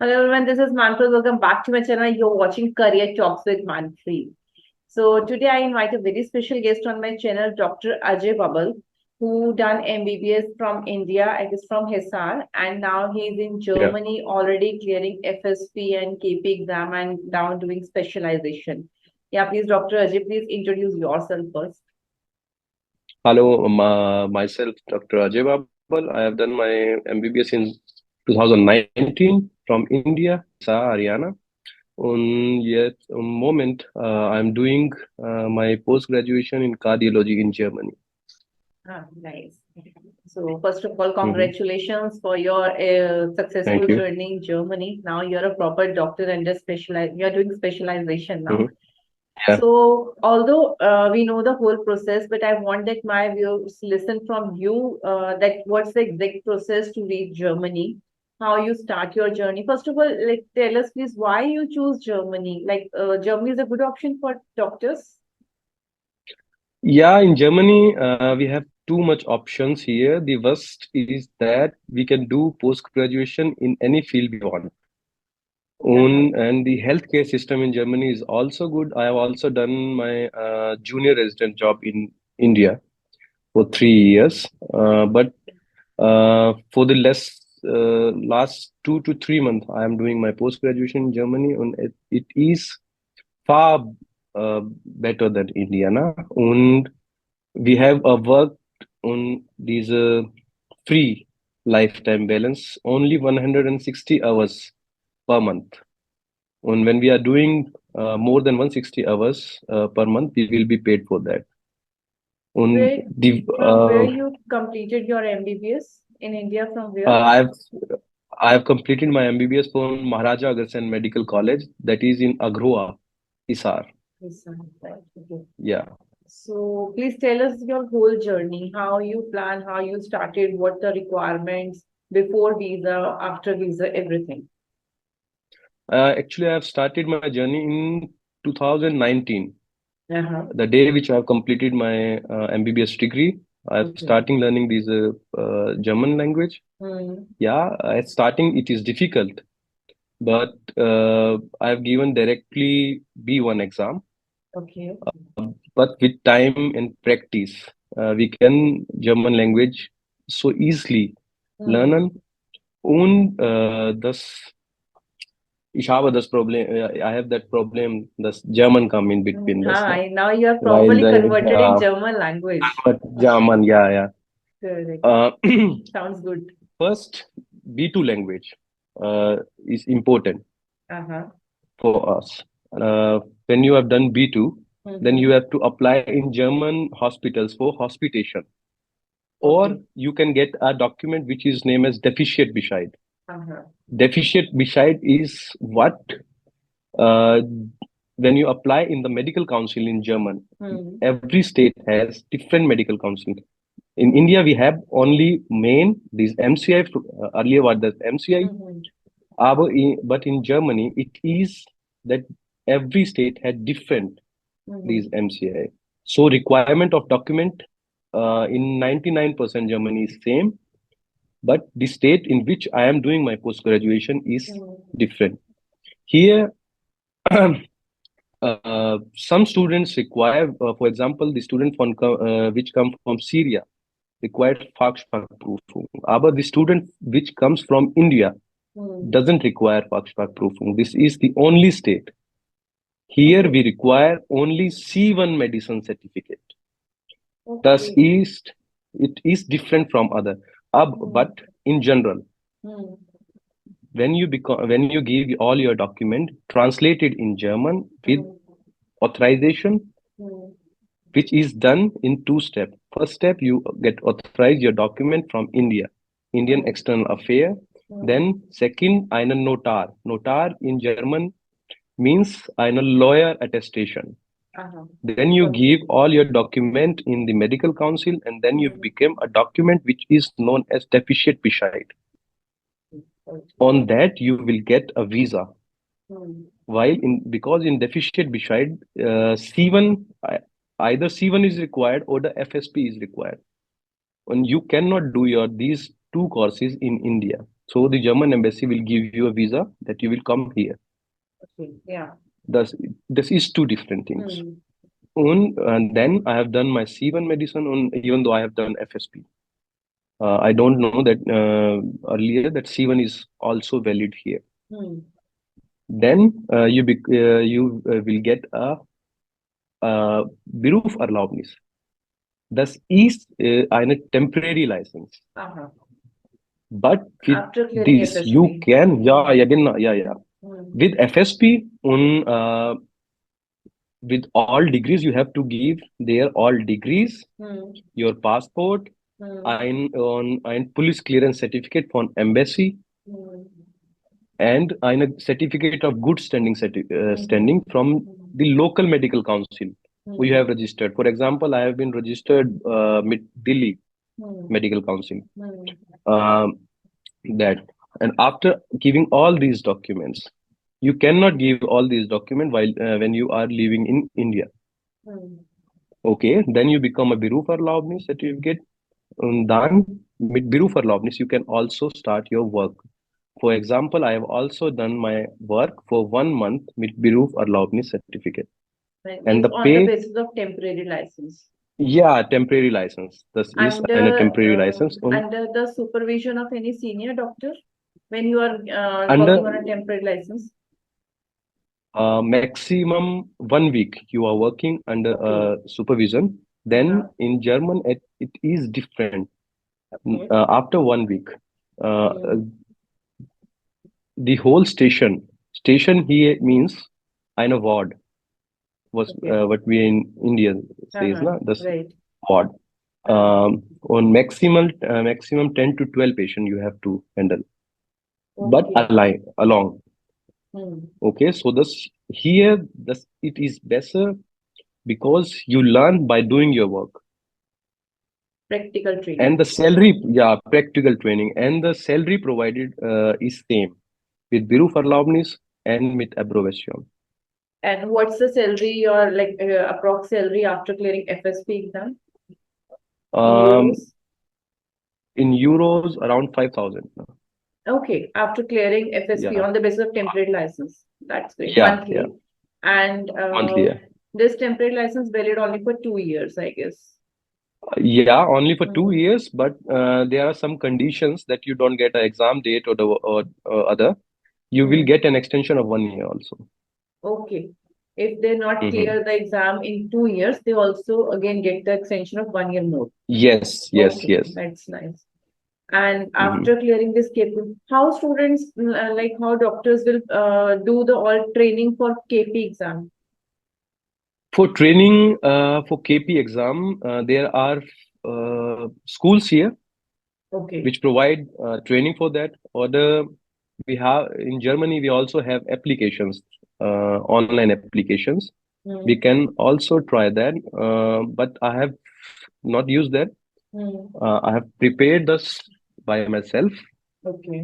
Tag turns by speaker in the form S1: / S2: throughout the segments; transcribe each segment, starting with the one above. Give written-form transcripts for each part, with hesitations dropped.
S1: Hello everyone, this is Manpreet. Welcome back to my channel. You're watching Career Talks with Manpreet. So today I invite a very special guest on my channel, Dr. Ajay Babal, who done MBBS from India, I guess from Hisar, and now he's in
S2: Yeah.
S1: Germany already clearing FSP and KP exam and now doing specialization. Yeah, please, Dr. Ajay, please introduce yourself first.
S2: Hello, myself, Dr. Ajay Babal. I have done my MBBS in 2019 from India, Sa, Haryana. Yet, moment, I'm doing my post-graduation in cardiology in Germany.
S1: Ah, nice. So first of all,
S2: Hmm.
S1: congratulations for your successful
S2: Thank you.
S1: journey in Germany. Now you're a proper doctor and a you're doing specialization now.
S2: Hmm. Yeah.
S1: So although we know the whole process, but I want that my viewers listen from you that what's the exact process to reach Germany, how you start your journey. First of all, like tell us please why you choose Germany. Like Germany is a good option for doctors.
S2: Yeah, in Germany, we have too much options here. The worst is that we can do post-graduation in any field we want.
S1: Uh-huh.
S2: And the healthcare system in Germany is also good. I have also done my junior resident job in India for
S1: Okay.
S2: 3 years. But for the last 2 to 3 months, I am doing my post graduation in Germany, and it is far better than India. Na? And we have worked on these free lifetime balance only 160 hours per month. And when we are doing more than 160 hours per month, we will be paid for that. And
S1: Where from where you completed your MBBS in India from where?
S2: I've I've completed my MBBS from Maharaja Agrasen Medical College, that is in Agroha, Hisar.
S1: Yes, right. Okay.
S2: Yeah.
S1: So please tell us your whole journey, how you plan, how you started, what the requirements before visa, after visa, everything.
S2: Actually, I've started my journey in 2019,
S1: Uh-huh.
S2: the day which I've completed my MBBS degree. I've
S1: Okay.
S2: starting learning this German language.
S1: Hmm.
S2: Yeah, at starting it is difficult, but I've given directly B1 exam.
S1: Okay.
S2: But with time and practice, we can German language so easily
S1: Hmm.
S2: lernen. Und das, ich habe das Problem, I have that problem, das German come in between this, na?
S1: Now you are
S2: While
S1: properly
S2: the
S1: converted in German language.
S2: but German, yeah, yeah.
S1: Correct.
S2: Uh,
S1: Sounds good.
S2: First, B2 language is important
S1: Uh-huh.
S2: for us. When you have done B2, then you
S1: Mm-hmm.
S2: have to apply in German hospitals for hospitation, or
S1: Okay.
S2: you can get a document which is named as deficient beside.
S1: Uh-huh.
S2: Deficient beside is what uh, when you apply in the medical council in German,
S1: Hmm.
S2: every state has different medical council. In
S1: Hmm.
S2: India, we have only main these MCI. Earlier, what the MCI,
S1: Hmm.
S2: but in Germany, it is that every state had different these
S1: Hmm.
S2: MCI. So requirement of document in 99% Germany is same, but the state in which I am doing my post graduation is
S1: Hmm.
S2: different. Here, some students require, for example, the student from which come from Syria required Fachsprachprüfung. Aber the student which comes from India
S1: Hmm.
S2: doesn't require Fachsprachprüfung. This is the only state. Here
S1: Okay.
S2: we require only C1 medicine certificate. Thus,
S1: Okay.
S2: is it is different from other.
S1: Hmm.
S2: But in general,
S1: Hmm.
S2: when you give all your document translated in German with
S1: Hmm.
S2: authorization,
S1: Hmm.
S2: which is done in two steps. First step, you get authorized your document from India, Indian
S1: Hmm.
S2: External Affair.
S1: Hmm.
S2: Then second, einen Notar. Notar in German means einen lawyer attestation.
S1: Uh-huh.
S2: Then you
S1: Okay.
S2: give all your document in the medical council, and then you
S1: Hmm.
S2: become a document which is known as deficient beside.
S1: Okay.
S2: On that, you will get a visa.
S1: Hmm.
S2: While in because in deficient beside C1, either C1 is required or the FSP is required. And you cannot do your these two courses in India. So the German embassy will give you a visa that you will come here.
S1: Okay. Yeah.
S2: Thus, this is two different things.
S1: Hmm.
S2: And then I have done my C1 medicine on, even though I have done FSP. I don't know that earlier that C1 is also valid here.
S1: Hmm.
S2: Then you will get a Berufserlaubnis. Das ist eine temporary license.
S1: Uh-huh.
S2: But with
S1: After clearing
S2: this, you
S1: FSP.
S2: can, yeah, yeah, genau, yeah, yeah.
S1: Hmm.
S2: With FSP, with all degrees, you have to give their all degrees,
S1: Hmm.
S2: your passport,
S1: Hmm.
S2: ein police clearance certificate from embassy,
S1: Hmm.
S2: and ein certificate of good
S1: Hmm.
S2: standing from
S1: Hmm.
S2: the local medical council who you
S1: Hmm.
S2: have registered. For example, I have been registered with Delhi
S1: Hmm.
S2: Medical Council.
S1: Hmm.
S2: Um, that and after giving all these documents, you cannot give all these documents while when you are living in India.
S1: Hmm.
S2: Okay, then you become a Berufserlaubnis certificate. And then with Berufserlaubnis, you can also start your work. For example, I have also done my work for 1 month with Berufserlaubnis certificate.
S1: Right.
S2: And
S1: Means
S2: the
S1: on the
S2: pay,
S1: basis of temporary license.
S2: yeah, temporary license. This is a temporary license.
S1: Under the supervision of any senior doctor when you are
S2: Under
S1: working on a temporary license.
S2: maximum 1 week you are working under
S1: Okay.
S2: supervision.
S1: Uh-huh.
S2: Then in German, it is different.
S1: Okay.
S2: After 1 week, uh,
S1: Hmm.
S2: the whole station here means eine ward was
S1: Okay.
S2: what we in India says,
S1: Uh-huh.
S2: na, this
S1: Right.
S2: ward.
S1: Uh-huh.
S2: On maximum 10 to 12 patient you have to handle, but
S1: Okay.
S2: along.
S1: Hmm.
S2: Okay, so this here this it is better because you learn by doing your work.
S1: Practical
S2: And
S1: training.
S2: the salary, yeah, practical training, and the salary provided is same with Berufserlaubnis and with Approbation.
S1: And what's the salary or like approx salary after clearing FSP exam in
S2: Um,
S1: euros?
S2: in euros, around 5,000.
S1: Okay, after clearing FSP
S2: Yeah,
S1: on the basis of temporary license. That's great.
S2: yeah,
S1: Monthly. And
S2: monthly. Yeah,
S1: this temporary license valid only for 2 years, I guess.
S2: yeah, only for two
S1: Hmm.
S2: years, but there are some conditions that you don't get an exam date or other. You will
S1: Hmm.
S2: get an extension of 1 year also.
S1: Okay. If they not
S2: Hmm.
S1: clear the exam in 2 years, they also again get the extension of 1 year more.
S2: Yes, yes,
S1: Okay,
S2: yes.
S1: that's nice. And
S2: Hmm.
S1: after clearing this KP, how students like how doctors will do the all training for KP exam?
S2: For training for KP exam, there are schools here
S1: Okay.
S2: which provide training for that. Or we have in Germany, we also have applications, online applications. We
S1: Hmm.
S2: can also try that, but I have not used that.
S1: Hmm.
S2: I have prepared this by myself.
S1: Okay.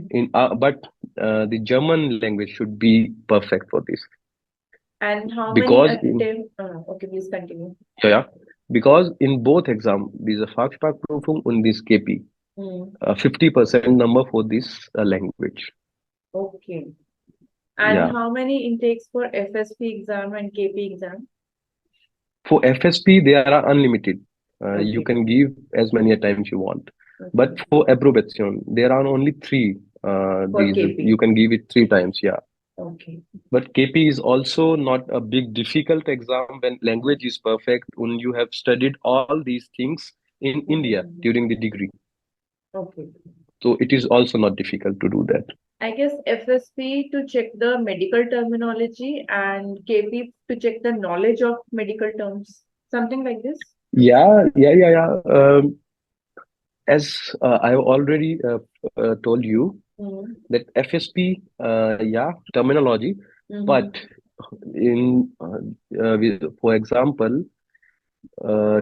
S2: But the German language should be perfect for this
S1: And how many
S2: because
S1: attempt? Okay, please continue.
S2: yeah, yeah, because in both exam, diese Fachsprachprüfung und this KP,
S1: Hmm.
S2: 50% number for this language.
S1: Okay. And
S2: Yeah.
S1: how many intakes for FSP exam and KP exam?
S2: For FSP, they are unlimited. You
S1: Okay.
S2: can give as many times you want. But
S1: Okay.
S2: for approbation, there are only three.
S1: For
S2: These you
S1: KP.
S2: can give it 3 times. Yeah.
S1: Okay.
S2: But KP is also not a big difficult exam when language is perfect and you have studied all these things in India
S1: Hmm.
S2: during the degree.
S1: Okay.
S2: So it is also not difficult to do that.
S1: I guess FSP to check the medical terminology and KP to check the knowledge of medical terms. Something like this?
S2: Yeah, yeah, yeah, yeah. As I've already told you
S1: Mm-hmm.
S2: that FSP, yeah, terminology, but
S1: Mm-hmm.
S2: for example,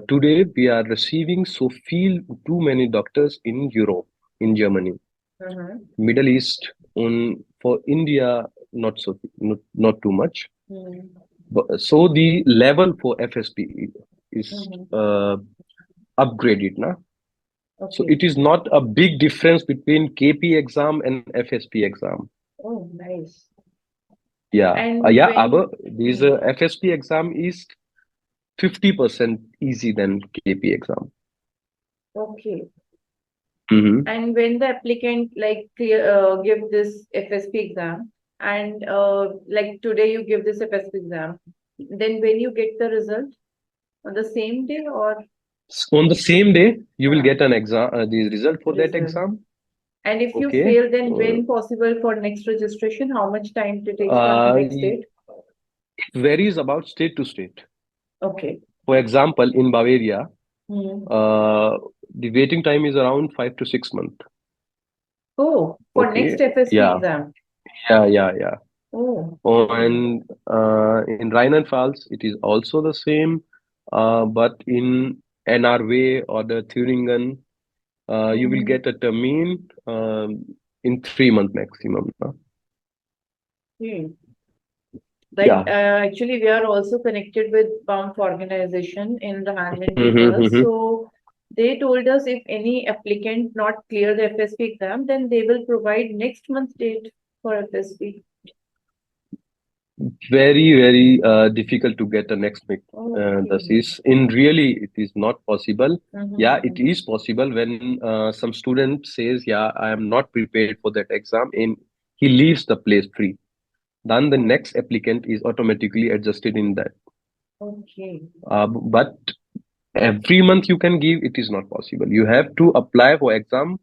S2: today we are receiving so few too many doctors in Europe, in Germany,
S1: Uh-huh.
S2: Middle East, on for India, not too much.
S1: Mm-hmm.
S2: But, so the level for FSP is
S1: Mm-hmm.
S2: upgraded, na? So
S1: Okay.
S2: it is not a big difference between KP exam and FSP exam.
S1: Oh, nice.
S2: Yeah,
S1: And
S2: yeah.
S1: when,
S2: This
S1: hmm,
S2: FSP exam is 50% easy than KP exam.
S1: okay.
S2: Hmm.
S1: And when the applicant like give this FSP exam, and like today you give this FSP exam, then when you get the result on the same day or
S2: On the same day, you will
S1: uh,
S2: get an exam, the result for that
S1: result?
S2: exam.
S1: And if you
S2: Okay.
S1: fail, then
S2: Uh,
S1: when possible for next registration? How much time it takes for next
S2: it
S1: date?
S2: varies about state to state.
S1: Okay.
S2: For example, in Bavaria,
S1: Hmm.
S2: uh, the waiting time is around 5 to 6 months.
S1: Oh, for
S2: Okay.
S1: next FSP
S2: Yeah.
S1: exam.
S2: Yeah.
S1: Oh,
S2: Oh,
S1: okay.
S2: and in Rheinland-Pfalz, it is also the same. But in NRW or the Thüringen, you will
S1: Hmm.
S2: get a termin in 3 months maximum.
S1: Hmm. Like
S2: Yeah.
S1: actually, we are also connected with BUMP organization in the handling
S2: Mm-hmm,
S1: papers.
S2: mm-hmm.
S1: So they told us if any applicant not clear the FSP exam, then they will provide next month's date for FSP.
S2: Very difficult to get a next mix. This
S1: Okay.
S2: is in really it is not possible. Yeah, it
S1: Mm-hmm.
S2: is possible when some student says, "Yeah, I am not prepared for that exam," and he leaves the place free. Then the next applicant is automatically adjusted in that.
S1: Okay.
S2: But every month you can give, it is not possible. You have to apply for exam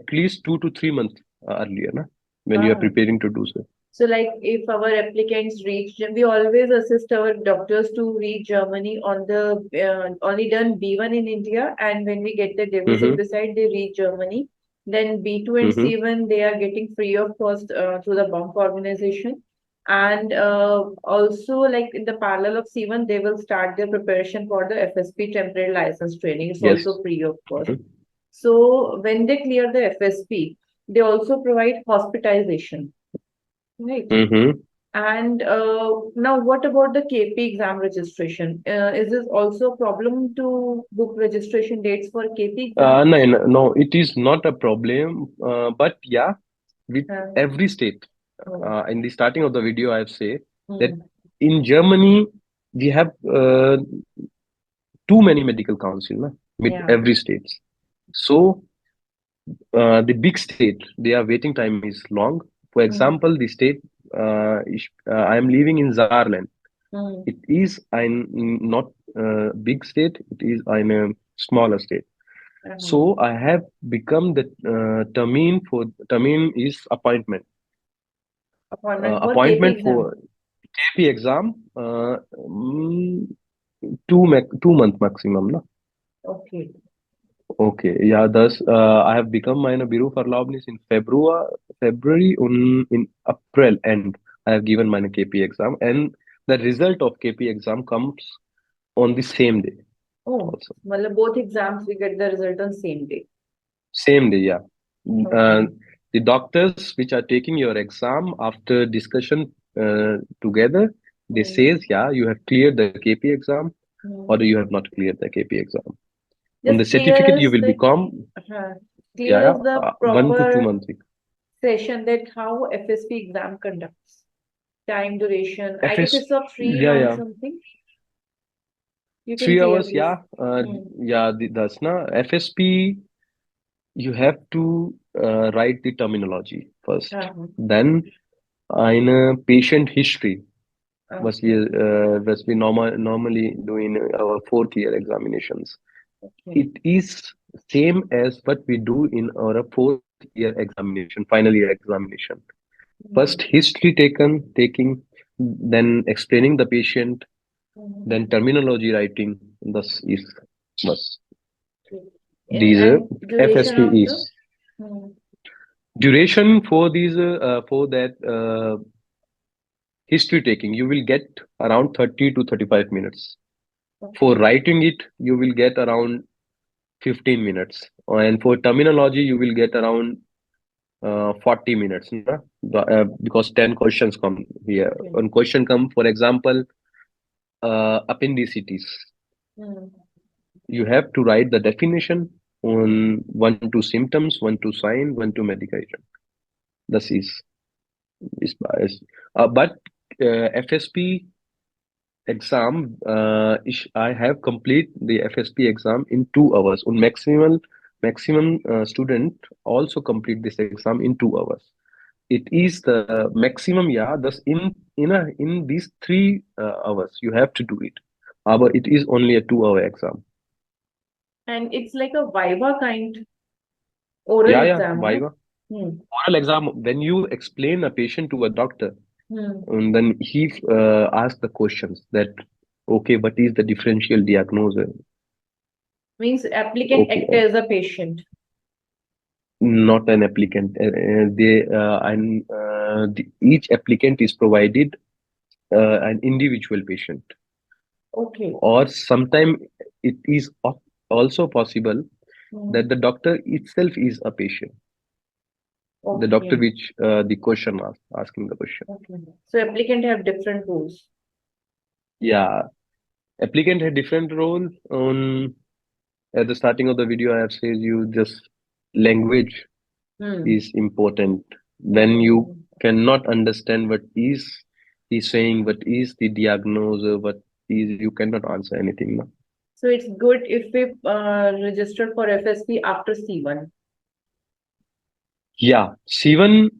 S2: at least 2 to 3 months earlier, na? When you are
S1: Ah,
S2: preparing to do so.
S1: so, like, if our applicants reach, we always assist our doctors to reach Germany on the only done B1 in India, and when we get the deficit
S2: Mm-hmm,
S1: beside, they reach Germany. Then B2 and
S2: mm-hmm.
S1: C1 they are getting free of cost through the bump organization, and also like in the parallel of C1, they will start their preparation for the FSP temporary license training. It's
S2: Yes.
S1: also free of cost.
S2: Mm-hmm.
S1: So when they clear the FSP, they also provide hospitalization. Right.
S2: Mm-hmm.
S1: And now, what about the KP exam registration? Is this also a problem to book registration dates for KP exam?
S2: No, it is not a problem. But yeah, with
S1: Uh,
S2: every state,
S1: oh,
S2: in the starting of the video, I have said that
S1: hmm,
S2: in Germany we have too many medical council na, with
S1: yeah.
S2: every state. So the big state, their waiting time is long. For
S1: Hmm,
S2: example, the state I am living in Saarland.
S1: hmm,
S2: It is I'm not big state. It is I'm a smaller state.
S1: uh-huh.
S2: So I have become the termin is appointment.
S1: Appointment for KP
S2: Appointment
S1: exam.
S2: for KP exam. 2 month maximum. Na?
S1: Okay.
S2: Okay, yeah. Thus, I have become meine Berufserlaubnis in February und in April end. I have given meine KP exam, and the result of KP exam comes on the same day
S1: Oh,
S2: also.
S1: well, both exams we get the result on same day.
S2: Same day, yeah. Uh,
S1: Okay.
S2: the doctors which are taking your exam after discussion together, they
S1: Hmm,
S2: says, yeah, you have cleared the KP exam or
S1: hmm.
S2: you have not cleared the KP exam. On the
S1: Just clear
S2: certificate, you
S1: us
S2: will
S1: the
S2: become,
S1: uh,
S2: yeah,
S1: clear
S2: yeah,
S1: us the
S2: 1 to 2
S1: proper
S2: months.
S1: session that how FSP exam conducts. Time duration. I guess
S2: FS,
S1: it's of 3 hours
S2: yeah.
S1: something. You can
S2: Three
S1: clear,
S2: hours,
S1: please.
S2: yeah.
S1: Hmm.
S2: Yeah, that's na FSP. You have to write the terminology first.
S1: Uh-huh.
S2: Then, in a patient history,
S1: Okay.
S2: was we normally do in our fourth year examinations.
S1: Okay.
S2: It is same as what we do in our fourth year examination, final year examination. First,
S1: Hmm.
S2: history taking, then explaining the patient,
S1: Hmm.
S2: then terminology writing. Thus
S1: Okay.
S2: these
S1: And duration of
S2: FSP
S1: the
S2: is
S1: hmm.
S2: duration for these for that history taking. You will get around 30 to 35 minutes. For
S1: Okay.
S2: writing it, you will get around 15 minutes. And for terminology, you will get around 40 minutes. Na? Because 10 questions come here.
S1: Okay.
S2: One question come, for example, appendicitis.
S1: Hmm.
S2: You have to write the definition. on one to symptoms, one to sign, one to medication. This is bias. But FSP exam, I have complete the FSP exam in 2 hours. On maximum student also complete this exam in 2 hours. It is the maximum, yeah. Thus, in these 3 hours, you have to do it. But it is only a 2 hour exam.
S1: And it's like a Viva kind oral
S2: Yeah, yeah,
S1: exam, no?
S2: Viva. Oral exam, when you explain a patient to a doctor,
S1: Hmm.
S2: and then he asks the questions that, okay, what is the differential diagnosis?
S1: Means applicant
S2: Okay,
S1: act as a patient.
S2: not an applicant. Each applicant is provided an individual patient,
S1: Okay.
S2: or sometime it is also possible
S1: Hmm.
S2: that the doctor itself is a patient, the doctor
S1: Okay.
S2: which the question asking the question.
S1: Okay. So applicant have different roles.
S2: Yeah, applicant had different role. On at the starting of the video, I have said you just language
S1: Hmm.
S2: is important. When you
S1: Hmm.
S2: cannot understand what is he saying, what is the diagnosis, what is, you cannot answer anything. No?
S1: So it's good if we register for FSP after C1.
S2: Yeah, C1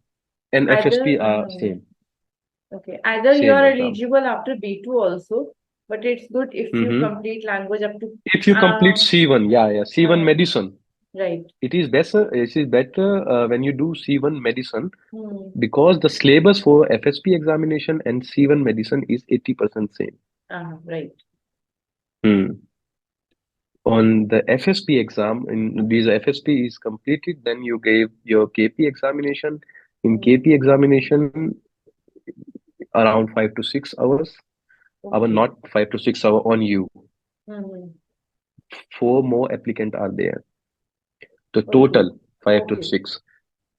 S2: and FSP
S1: Either,
S2: are
S1: okay, either you
S2: same
S1: are
S2: exam.
S1: eligible after B2 also, but it's good if you
S2: Hmm.
S1: complete language up to,
S2: If you complete
S1: uh,
S2: C1, yeah, C1
S1: uh,
S2: medicine,
S1: right.
S2: it is better. It is better when you do C1 medicine,
S1: Hmm.
S2: because the syllabus for FSP examination and C1 medicine is 80% same.
S1: Right.
S2: Hmm. On the FSP exam, in this FSP is completed, then you gave your KP examination. In
S1: Hmm.
S2: KP examination, around 5 to 6 hours. Our
S1: Okay.
S2: not 5 to 6 hour on you.
S1: Hmm.
S2: 4 more applicant are there. The
S1: Okay.
S2: total five to
S1: Okay.
S2: six.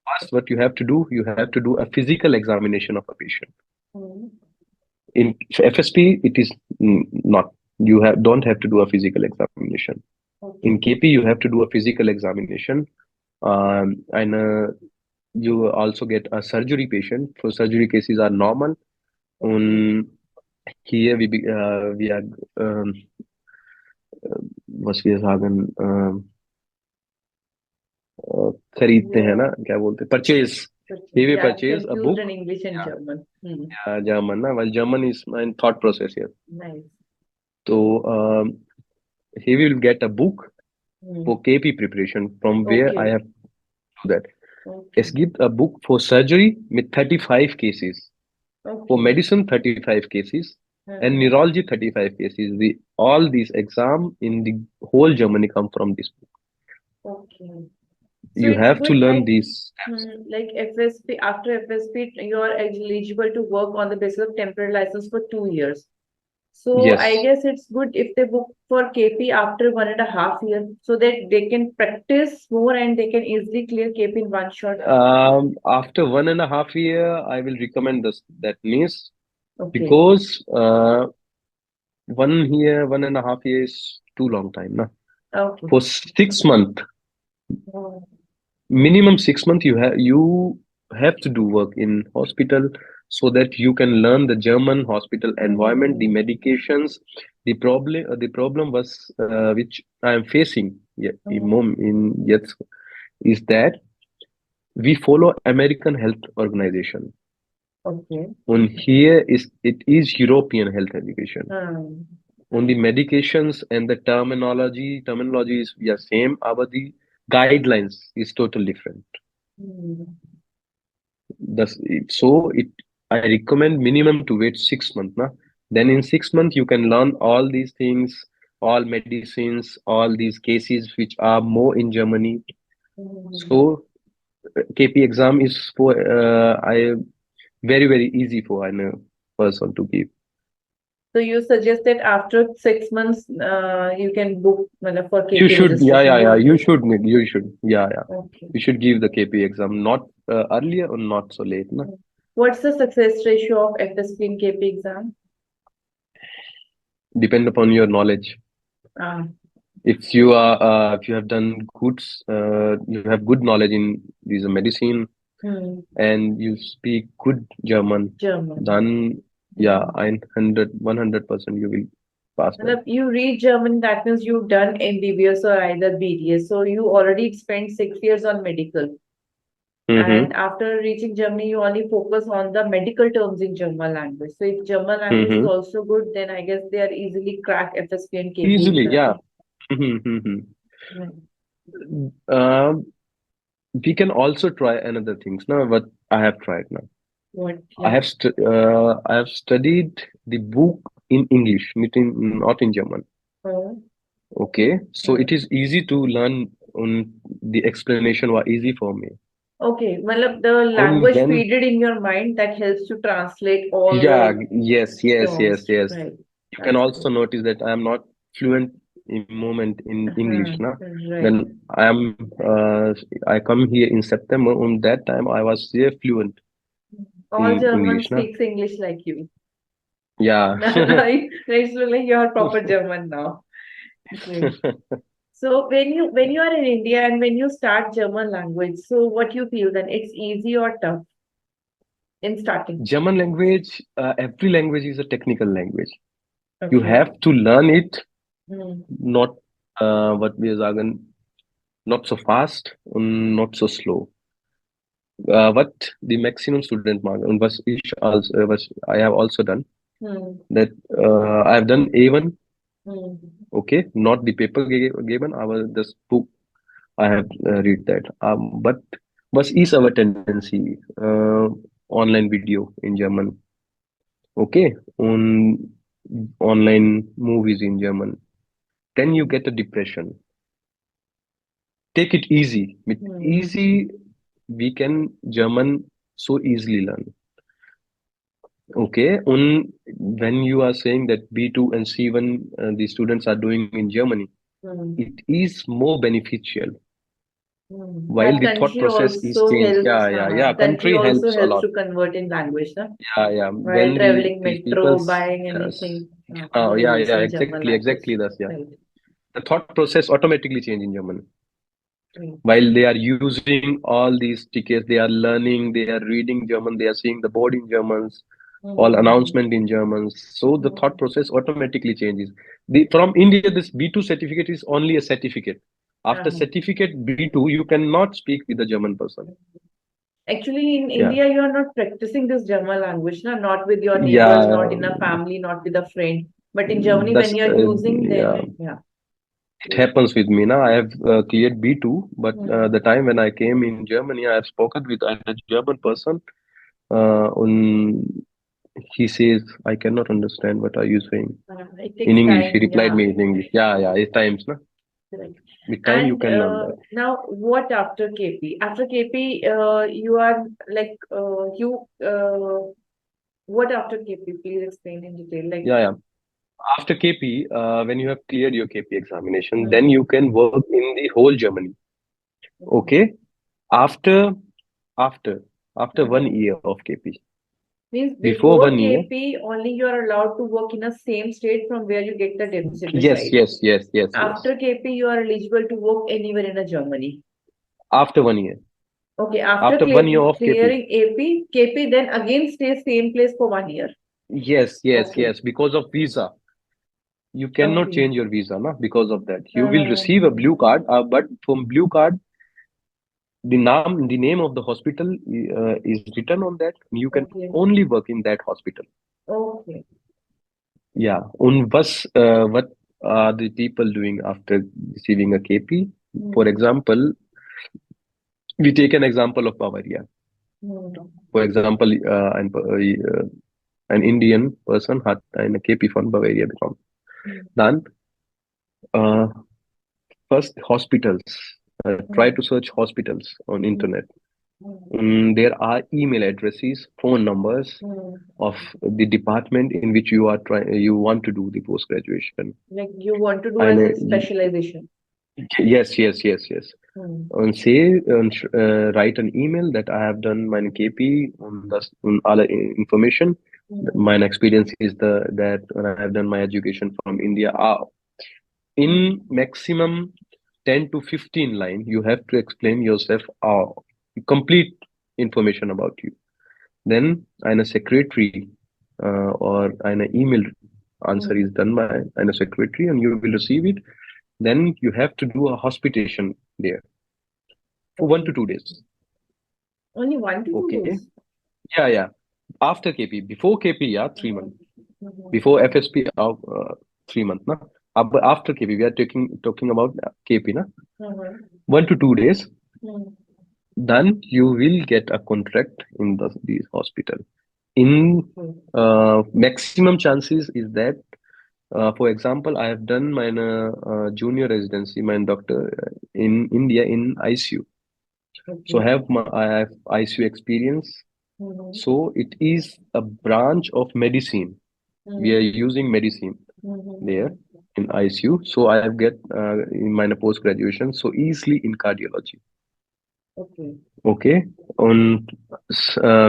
S2: First, what you have to do, you have to do a physical examination of a patient.
S1: Hmm.
S2: In FSP, it is not. You don't have to do a physical examination. In
S1: Okay.
S2: KP, you have to do a physical examination, and you also get a surgery patient. For surgery cases are normal.
S1: Okay.
S2: On here we are was wir sagen खरीदते हैं ना,
S1: Yeah.
S2: क्या बोलते हैं, purchase. He
S1: Purchase.
S2: will
S1: Yeah,
S2: purchase a
S1: confused in
S2: book.
S1: English and
S2: Yeah,
S1: German.
S2: German na, while German is my thought process here.
S1: Nice.
S2: So he will get a book
S1: Hmm.
S2: for KP preparation, from where I
S1: Okay.
S2: have to that. Es
S1: Okay.
S2: gibt a book for surgery with 35 cases, for
S1: Okay.
S2: medicine 35 cases, and
S1: Hmm.
S2: neurology 35 cases. All these exam in the whole Germany come from this book.
S1: Okay. So
S2: You
S1: it's
S2: have to
S1: good,
S2: learn these.
S1: like FSP, after FSP, you are eligible to work on the basis of temporary license for 2 years. So I
S2: Yes.
S1: guess it's good if they book for KP after 1.5 years so that they can practice more and they can easily clear KP in one shot.
S2: After 1.5 year, I will recommend this that means,
S1: Okay.
S2: because 1 year, 1.5 year is too long time. Na?
S1: Okay.
S2: For 6 months,
S1: Oh.
S2: minimum 6 months, you have to do work in hospital, so that you can learn the German hospital environment, the
S1: Hmm.
S2: medications. The problem was which I am facing, yeah,
S1: Hmm.
S2: yes, is that we follow American Health Organization.
S1: Okay.
S2: On here is it is European health education.
S1: Hmm.
S2: On the medications and the terminology is, yeah, same, but the guidelines is totally different.
S1: Hmm.
S2: So I recommend minimum to wait 6 months. Na? Then in 6 months you can learn all these things, all medicines, all these cases which are more in Germany.
S1: Hmm.
S2: So KP exam is for I very easy for a person to give.
S1: So you suggest that after 6 months, you can book for
S2: You
S1: KP
S2: should, yeah,
S1: registration.
S2: yeah, yeah. You should, yeah, yeah.
S1: Okay.
S2: You should give the KP exam, not earlier or not so late. Na?
S1: What's the success ratio of FSP in KP exam?
S2: Depend upon your knowledge.
S1: Ah,
S2: if you have done you have good knowledge in these medicine
S1: Hmm.
S2: and you speak good German,
S1: German.
S2: then yeah,
S1: Hmm.
S2: 100% you will pass that.
S1: Matlab, you read German, that means you've done MBBS or either BDS. So you already spent 6 years on medical.
S2: Mm-hmm.
S1: And after reaching Germany, you only focus on the medical terms in German language. So if German language is
S2: Mm-hmm.
S1: also good, then I guess they are easily crack FSP and KP
S2: Easily,
S1: exam.
S2: yeah. Mm-hmm.
S1: Right.
S2: Um, we can also try another things now, what I have tried now.
S1: What? Yeah.
S2: I have studied the book in English, not in German.
S1: Oh,
S2: Okay, so
S1: oh.
S2: it is easy to learn. The explanation was easy for me.
S1: Okay. Matlab, the
S2: And
S1: language
S2: when
S1: feeded in your mind that helps to translate all
S2: yeah,
S1: the
S2: yes, yes, yes,
S1: terms.
S2: yes.
S1: Right.
S2: You can
S1: That's
S2: also
S1: good.
S2: notice that I am not fluent in moment in English,
S1: Uh-huh.
S2: na?
S1: Right.
S2: When uh, I come here in September, on that time I was here fluent
S1: All
S2: in
S1: German
S2: English, na?
S1: speaks English like you.
S2: Yeah.
S1: Now, it's like you're proper German now. Great. So when you are in India and when you start German language, so what you feel then it's easy or tough in starting?
S2: German language, every language is a technical language. You
S1: Okay.
S2: have to learn it,
S1: Hmm.
S2: not what wir sagen, not so fast und not so slow. What the maximum student mark and was I have also done
S1: Hmm.
S2: that I have done A1,
S1: Hmm.
S2: okay, not the paper given, I was just book I have read that. But was is our tendency online video in German, okay, on online movies in German. Then you
S1: Hmm.
S2: get a depression. Take it easy. With
S1: Hmm.
S2: easy, we can German so easily learn. Okay, when you are saying that B2 and C1 the students are doing in Germany,
S1: Hmm.
S2: it is more beneficial.
S1: Hmm.
S2: While
S1: That
S2: the thought
S1: country
S2: process is
S1: also
S2: changed.
S1: helps.
S2: Yeah, yeah,
S1: Uh-huh.
S2: yeah.
S1: Country
S2: Country
S1: also
S2: helps a
S1: helps
S2: lot.
S1: to convert in language, na?
S2: Yeah, yeah.
S1: While
S2: When
S1: traveling
S2: these
S1: metro,
S2: people's
S1: buying
S2: yes.
S1: anything,
S2: Oh,
S1: we
S2: yeah,
S1: use
S2: yeah.
S1: in German language.
S2: Exactly. That's yeah.
S1: Right.
S2: The thought process automatically change in German.
S1: Right.
S2: While they are using all these tickets, they are learning, they are reading German, they are seeing the board in Germans, all
S1: Hmm.
S2: announcement in Germans. So the thought
S1: Hmm.
S2: process automatically changes. From India, this B2 certificate is only a certificate. After
S1: Uh-huh.
S2: certificate B2, you cannot speak with a German person.
S1: Actually, in
S2: Yeah.
S1: India, you are not practicing this German language, na? Not with your neighbors,
S2: Yeah.
S1: not in a family, not with a friend. But in Germany, when
S2: That's
S1: you're using,
S2: yeah.
S1: then yeah.
S2: It happens with me now. I have cleared B2, but
S1: Hmm.
S2: the time when I came in Germany, I have spoken with a German person. On He says, I cannot understand what are you saying
S1: It
S2: in
S1: takes
S2: English. He
S1: time,
S2: replied
S1: yeah.
S2: me in English. Yeah, yeah. It times, na.
S1: Correct.
S2: With time, you
S1: And
S2: can learn that.
S1: now, what after KP? After KP, you are like what after KP? Please explain in detail. Like,
S2: Yeah, yeah. After KP, when you have cleared your KP examination, then
S1: hmm,
S2: you can work in the whole Germany.
S1: okay.
S2: Okay. After after after one
S1: Uh-huh.
S2: year of KP,
S1: Means
S2: before
S1: before
S2: 1 year.
S1: KP, only you are allowed to work in a same state from where you get the deficit
S2: Yes,
S1: beside.
S2: yes, yes, yes, yes.
S1: After KP, you are eligible to work anywhere in a Germany.
S2: After 1 year.
S1: Okay, after
S2: After 1 year of KP.
S1: clearing AP, KP, then again stay same place for 1 year.
S2: Yes, yes,
S1: Okay,
S2: yes. Because of visa. You cannot
S1: okay.
S2: change your visa, na, because of that. You will
S1: Uh,
S2: receive a blue card, but from blue card, the name of the hospital is written on that. You can
S1: okay,
S2: only work in that hospital.
S1: okay.
S2: Yeah. And what are the people doing after receiving a KP? For
S1: Hmm,
S2: example, we take an example of Bavaria.
S1: hmm,
S2: For example, an Indian person had a KP from Bavaria become.
S1: hmm,
S2: Then uh, first hospitals. Try
S1: hmm,
S2: to search hospitals on
S1: hmm,
S2: internet.
S1: hmm,
S2: There are email addresses, phone numbers
S1: hmm.
S2: of the department in which you want to do the post graduation.
S1: Like you want to do
S2: And
S1: as a specialization.
S2: yes, yes, yes, yes.
S1: Hmm,
S2: And say write an email that I have done my KP on all information.
S1: hmm,
S2: My experience is the that when I have done my education from India. In maximum 10 to 15 line, you have to explain yourself complete information about you. Then eine secretary or eine email answer is done by eine secretary and you will receive it. Then you have to do a hospitation there for 1 to 2 days.
S1: Only 1 to 2
S2: Okay.
S1: days.
S2: Yeah. After KP, before KP, yeah, 3 months.
S1: Mhm.
S2: Before FSP, 3 months, na. After KP, we are talking about KP, na.
S1: Mhm.
S2: 1 to 2 days.
S1: Mhm.
S2: Then you will get a contract in the hospital. In maximum chances is that, for example, I have done my junior residency, my doctor in India in ICU. So
S1: Okay.
S2: I have ICU experience.
S1: Mhm.
S2: So it is a branch of medicine. We are
S1: Mhm.
S2: using medicine there
S1: Mhm.
S2: in ICU. So I have get in my post graduation so easily in cardiology.
S1: Okay.
S2: Okay. And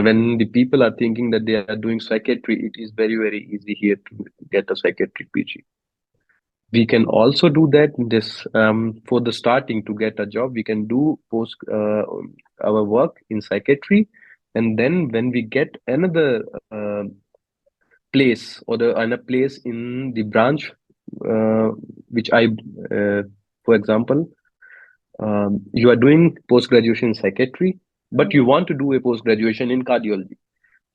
S2: when the people are thinking that they are doing psychiatry, it is very easy here to get a psychiatric PG. We can also do that in this for the starting to get a job. We can do post our work in psychiatry, and then when we get another place or another place in the branch, uh, which uh, for example, you are doing post graduation in psychiatry, but you
S1: Mhm.
S2: want to do a post graduation in cardiology.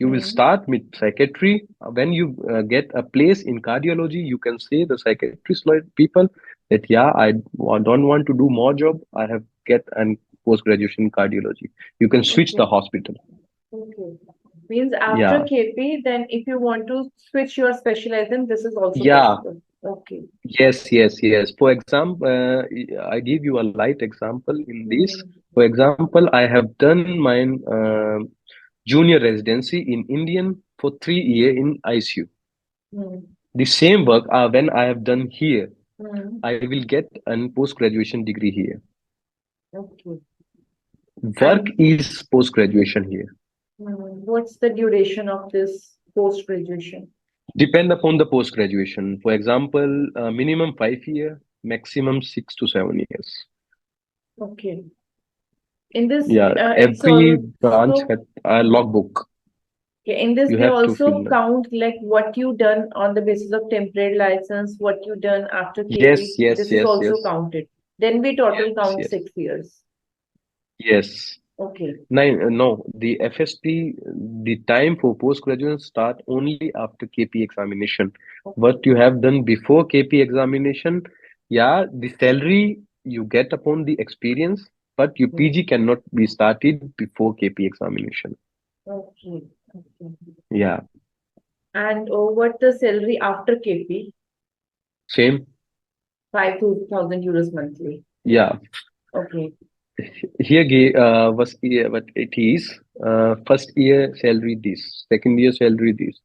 S2: You will
S1: Mhm.
S2: start with psychiatry. When you get a place in cardiology, you can say the psychiatrist people that yeah, don't want to do more job. I have get an post graduation in cardiology. You can switch the
S1: Okay.
S2: hospital.
S1: Okay. Means after
S2: Yeah,
S1: KP, then if you want to switch your specialization, this is also
S2: yeah,
S1: possible. Okay.
S2: yes. For example, I give you a light example in this.
S1: Mhm.
S2: For example, I have done my junior residency in Indian for 3 years in ICU.
S1: Mhm.
S2: The same work when I have done here,
S1: Mhm.
S2: I will get a post graduation degree here.
S1: Okay.
S2: Work
S1: And
S2: is post graduation here.
S1: what's the duration of this post-graduation?
S2: Depend upon the post graduation. For example, minimum 5 year, maximum 6 to 7 years.
S1: Okay. In this,
S2: Yeah,
S1: it's
S2: every branch
S1: also
S2: has a logbook.
S1: okay, in this
S2: You
S1: they
S2: have to
S1: also
S2: fill.
S1: count like what you done on the basis of temporary license, what you done after KP.
S2: Yes, yes,
S1: This is
S2: yes,
S1: also
S2: yes,
S1: counted. Then we total
S2: yes,
S1: count
S2: yes,
S1: 6 years.
S2: yes.
S1: Okay.
S2: No, the FSP, the time for post-graduation start only after KP examination.
S1: Okay.
S2: What you have done before KP examination, yeah, the salary you get upon the experience, but your
S1: Hmm.
S2: PG cannot be started before KP examination.
S1: Okay. Okay.
S2: Yeah,
S1: And what the salary after KP?
S2: same.
S1: 5,000 euros monthly.
S2: Yeah,
S1: Okay.
S2: here was what it is. First year salary this, second year salary this.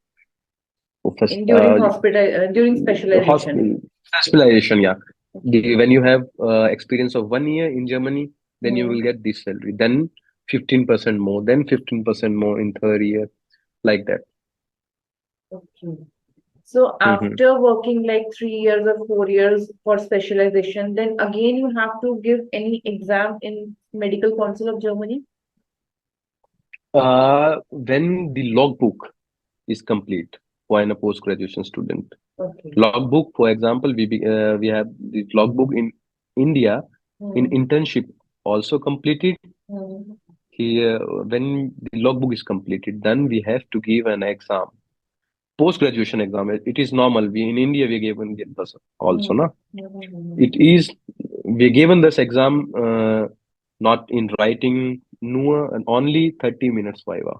S2: First,
S1: In during hospital, during specialization.
S2: hospital specialization, yeah.
S1: Okay.
S2: When you have experience of 1 year in Germany, then you will
S1: Hmm.
S2: get this salary. Then 15% more, then 15% more in third year, like that.
S1: Okay. So
S2: Hmm.
S1: after working like 3 years or 4 years for specialization, then again you have to give any exam in Medical Council of Germany?
S2: When the logbook is complete for a post graduation student,
S1: Okay.
S2: logbook, for example, we have the logbook in India in
S1: Hmm.
S2: internship also completed.
S1: Hmm.
S2: Here, when the logbook is completed, then we have to give an exam, post graduation exam. It is normal. We in India we given this also,
S1: Hmm.
S2: na.
S1: Hmm.
S2: It is we given this exam not in writing, no, and only 30 minutes viva.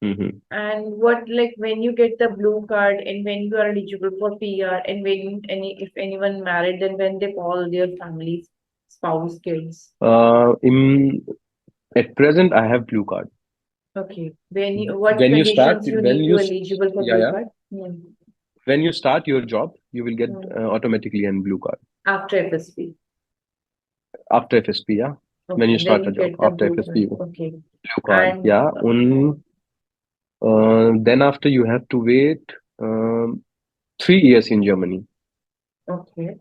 S2: Hmm.
S1: And what like when you get the blue card and when you are eligible for PR and when any if anyone married, then when they call their families, spouse, kids.
S2: In at present, I have blue card.
S1: Okay. When you, what
S2: When you start,
S1: conditions you need to eligible for blue
S2: yeah,
S1: card? Hmm.
S2: when you start your job, you will get
S1: Hmm.
S2: automatically a blue card
S1: After FSP.
S2: after FSP. Yeah, when you
S1: Okay. Then
S2: start
S1: you
S2: a job
S1: get the
S2: after
S1: blue
S2: FSP,
S1: card. Okay.
S2: blue card.
S1: And
S2: Yeah, then after you have to wait 3 years in Germany.
S1: Okay.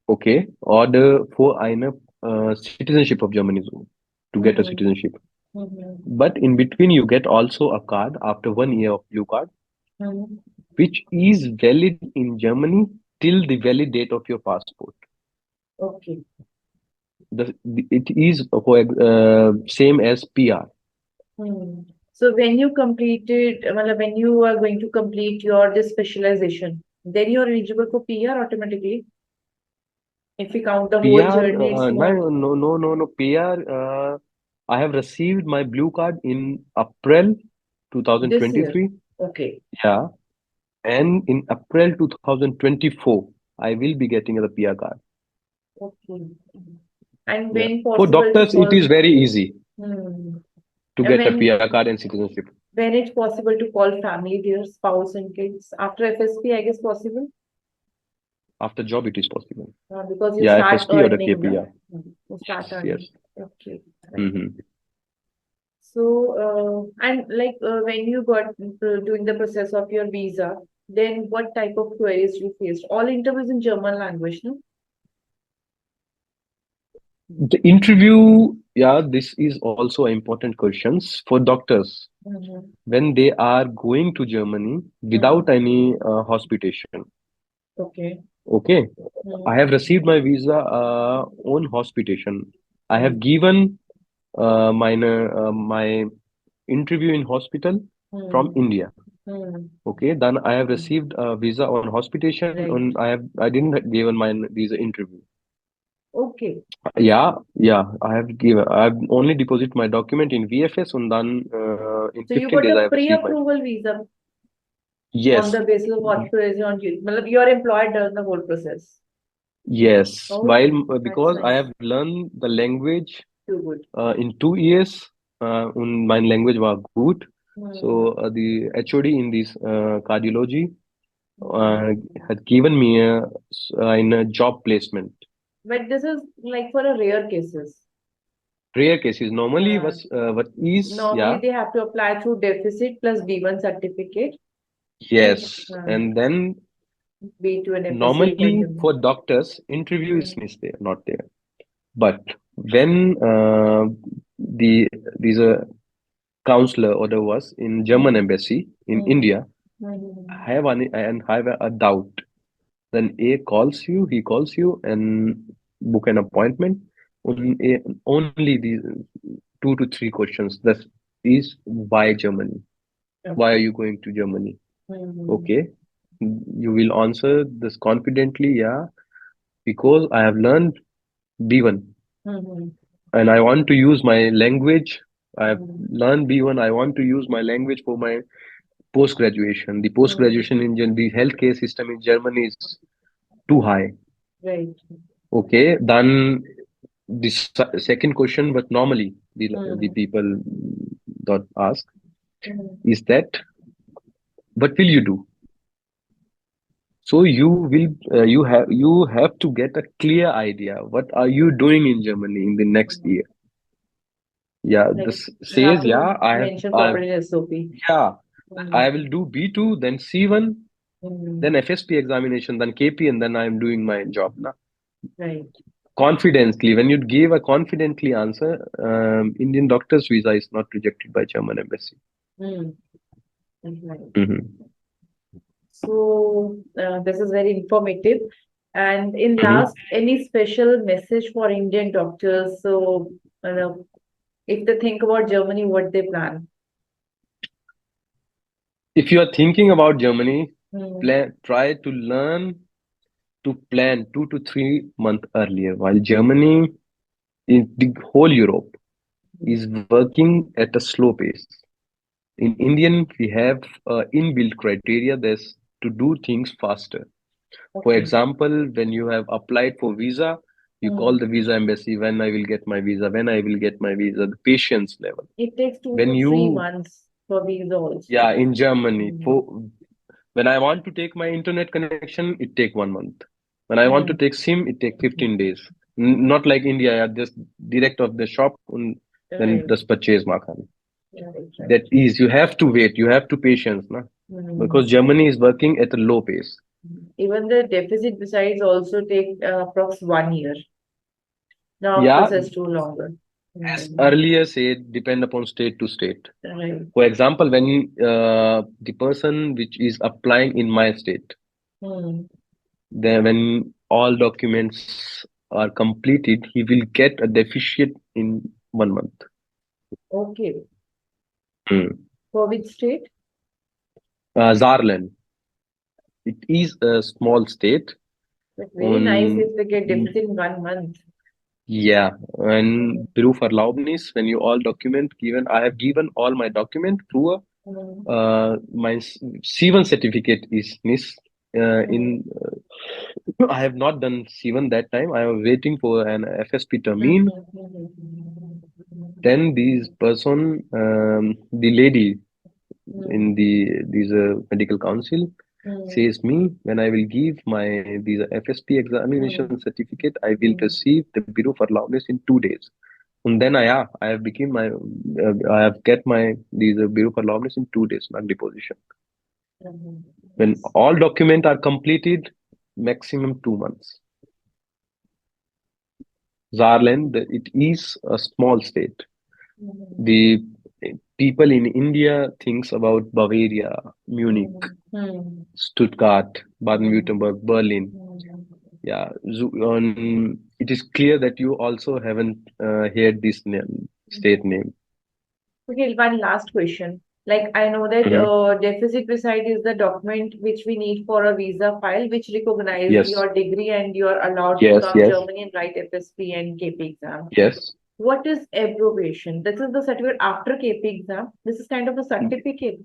S2: Okay, oder for eine citizenship of Germany so, to get a
S1: Mm-hmm.
S2: citizenship.
S1: Mm-hmm.
S2: But in between, you get also a card after 1 year of blue card,
S1: Mm-hmm.
S2: which is valid in Germany till the valid date of your passport.
S1: Okay.
S2: It is for same as PR.
S1: Hmm. So when you completed, when you are going to complete your this specialization, then you're eligible for PR automatically. If we count the whole
S2: PR,
S1: journey, it's not
S2: no. PR, I have received my blue card in April
S1: this year.
S2: 2023.
S1: Okay.
S2: Yeah. And in April 2024, I will be getting the PR card.
S1: Okay. And
S2: Yeah.
S1: when
S2: For
S1: possible to
S2: doctors, it
S1: call,
S2: is very easy
S1: hmm.
S2: to
S1: And
S2: get a PR card and citizenship.
S1: when it's possible to call family, their spouse and kids after FSP, I guess possible
S2: After job, it is possible.
S1: because you
S2: Yeah,
S1: start
S2: FSP or the
S1: earning,
S2: KP,
S1: na?
S2: yeah.
S1: You start
S2: Yes,
S1: earning.
S2: yes.
S1: Okay. Right.
S2: Hmm.
S1: So, and like when you got doing the process of your visa, then what type of queries you faced? All interviews in German language, no?
S2: The interview, yeah, this is also important questions for doctors
S1: Mm-hmm.
S2: when they are going to Germany
S1: Mm-hmm.
S2: without any hospitation.
S1: Okay.
S2: Okay, I
S1: Mm-hmm.
S2: have received my visa on hospitation. I have
S1: Right.
S2: given my interview in hospital from
S1: Mm-hmm.
S2: India.
S1: Mm-hmm.
S2: Okay, then I have received a visa on hospitation,
S1: Right.
S2: and I didn't given my visa interview.
S1: Okay.
S2: Yeah, I have given. I've only deposit my document in VFS, and then in
S1: So you
S2: 15
S1: got
S2: days I
S1: a
S2: have received my.
S1: pre-approval visa on
S2: Yes,
S1: the basis of authorization on you. Your employer does the whole process.
S2: yes.
S1: Oh,
S2: While
S1: that's
S2: because I
S1: nice.
S2: have learned the language
S1: Too good.
S2: in 2 years, and my language was good.
S1: Hmm.
S2: So the HOD in this cardiology
S1: Hmm.
S2: had given me in a job placement.
S1: But this is like for a rare cases.
S2: Rare cases. Normally,
S1: Uh,
S2: what is,
S1: Normally
S2: yeah,
S1: they have to apply through deficit plus B1 certificate, right?
S2: yes. And then
S1: B2 and FSC
S2: normally
S1: continue.
S2: for doctors, interview is
S1: Mm,
S2: not there. But when the these counselor or there was in German
S1: mm,
S2: embassy in
S1: mm,
S2: India,
S1: mm,
S2: have a doubt. Then he calls you and book an appointment. Only these 2 to 3 questions. That is why Germany? Why are
S1: okay.
S2: you going to Germany?
S1: Mm,
S2: Okay, you will answer this confidently. Yeah, because I have learned B1
S1: mm,
S2: and I want to use my language. I have
S1: mm,
S2: learned B1. I want to use my language for my post graduation. The post
S1: mm,
S2: graduation the healthcare system in Germany is too high.
S1: right.
S2: Okay, then the second question, but normally the
S1: Mm,
S2: people that ask
S1: mm,
S2: is that what will you do? So you have to get a clear idea. What are you doing in Germany in the next
S1: mm.
S2: year? Yeah,
S1: Like
S2: this
S1: you have
S2: says
S1: to
S2: yeah.
S1: mention properly in SOP.
S2: Yeah,
S1: Mm,
S2: I will do B2, then C1, then
S1: mm,
S2: FSP examination, then KP, and then I'm doing my job. Na?
S1: right.
S2: Confidently, when you give a confidently answer, Indian doctor's visa is not rejected by German embassy.
S1: Mm, right.
S2: Hmm.
S1: So this is very informative. And in
S2: Hmm.
S1: last, any special message for Indian doctors? So if they think about Germany, what they plan?
S2: If you are thinking about Germany,
S1: Hmm.
S2: try to learn to plan 2 to 3 months earlier. While Germany, in the whole Europe, is working at a slow pace. In Indian, we have inbuilt criteria. There's to do things faster. For
S1: Okay.
S2: example, when you have applied for visa, you call
S1: Hmm.
S2: the visa embassy when I will get my visa, when I will get my visa, the patience level.
S1: It takes two
S2: When
S1: to three
S2: you,
S1: months for visa also.
S2: yeah, in Germany,
S1: Hmm.
S2: for when I want to take my internet connection, it take 1 month. When I want to
S1: Hmm.
S2: take SIM, it take 15 days. Not like India, yeah, just direct of the shop and then
S1: Right.
S2: just purchase makan.
S1: Right. Right.
S2: That is, you have to wait, you have to patience, na?
S1: Hmm.
S2: Because Germany is working at a low pace.
S1: Even the deficit besides also take approx 1 year. Now
S2: Yeah,
S1: process too longer.
S2: as
S1: Hmm.
S2: earlier said, depend upon state to state.
S1: Right.
S2: For example, when the person which is applying in my state,
S1: Hmm.
S2: then when all documents are completed, he will get a deficit in 1 month.
S1: Okay.
S2: Hmm.
S1: For which state?
S2: Zarland. It is a small state.
S1: But very nice
S2: On
S1: if they get deficit in 1 month.
S2: Yeah, and proof erlaubnis, when you all document given, I have given all my document through
S1: Hmm.
S2: my C1 certificate is NIS.
S1: Hmm.
S2: I have not done C1 that time. I was waiting for an FSP
S1: Hmm.
S2: termine. Then this person, the lady in these medical council,
S1: Hmm.
S2: says me when I will give my these FSP
S1: Hmm.
S2: examination certificate, I will
S1: Hmm.
S2: receive the Bureau for Loudness in 2 days. And then I have become my I have get my these Bureau for Loudness in 2 days, not deposition.
S1: Hmm.
S2: When
S1: Yes.
S2: all documents are completed, maximum 2 months. Zarland, it is a small state.
S1: Hmm.
S2: The people in India thinks about Bavaria, Munich,
S1: Hmm. Hmm.
S2: Stuttgart,
S1: Hmm.
S2: Baden-Württemberg, Berlin.
S1: Hmm.
S2: Yeah, it is clear that you also haven't heard this name, state name.
S1: Okay, one last question. Like I know that
S2: Mhm.
S1: deficit receipt is the document which we need for a visa file, which recognize
S2: Yes,
S1: your degree and you are allowed to
S2: yes,
S1: come
S2: yes,
S1: Germany and write FSP and KP exam.
S2: yes.
S1: What is abbreviation? This is the certificate after KP exam. This is kind of a certificate.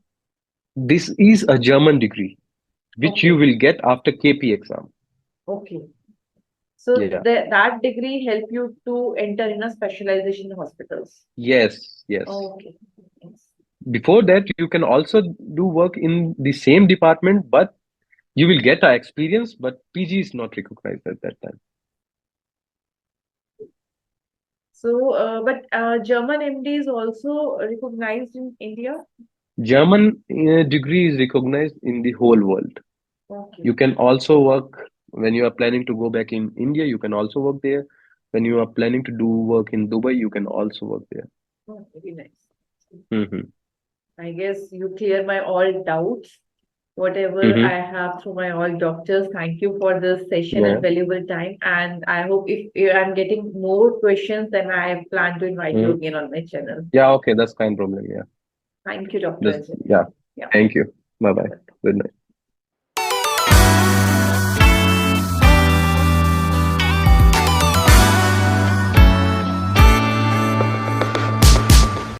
S2: This is a German degree, which you
S1: Okay,
S2: will get after KP exam.
S1: okay. So
S2: Yeah.
S1: that degree help you to enter in a specialization hospitals.
S2: Yes, yes.
S1: Okay. Yes.
S2: Before that, you can also do work in the same department, but you will get a experience, but PG is not recognized at that time.
S1: So, but German MD is also recognized in India.
S2: German degree is recognized in the whole world.
S1: Okay.
S2: You can also work when you are planning to go back in India, you can also work there. When you are planning to do work in Dubai, you can also work there.
S1: Oh, very nice.
S2: Hmm.
S1: I guess you clear my all doubts, whatever I
S2: Hmm.
S1: have through my all doctors. Thank you for this session
S2: Yeah.
S1: and valuable time. And I hope if I'm getting more questions, then I plan to invite you
S2: Hmm.
S1: again on my channel.
S2: Yeah, okay, that's fine problem. Yeah.
S1: Thank you, Dr.
S2: Just
S1: Ajay.
S2: yeah.
S1: Yeah.
S2: Thank you. Bye bye. Good night.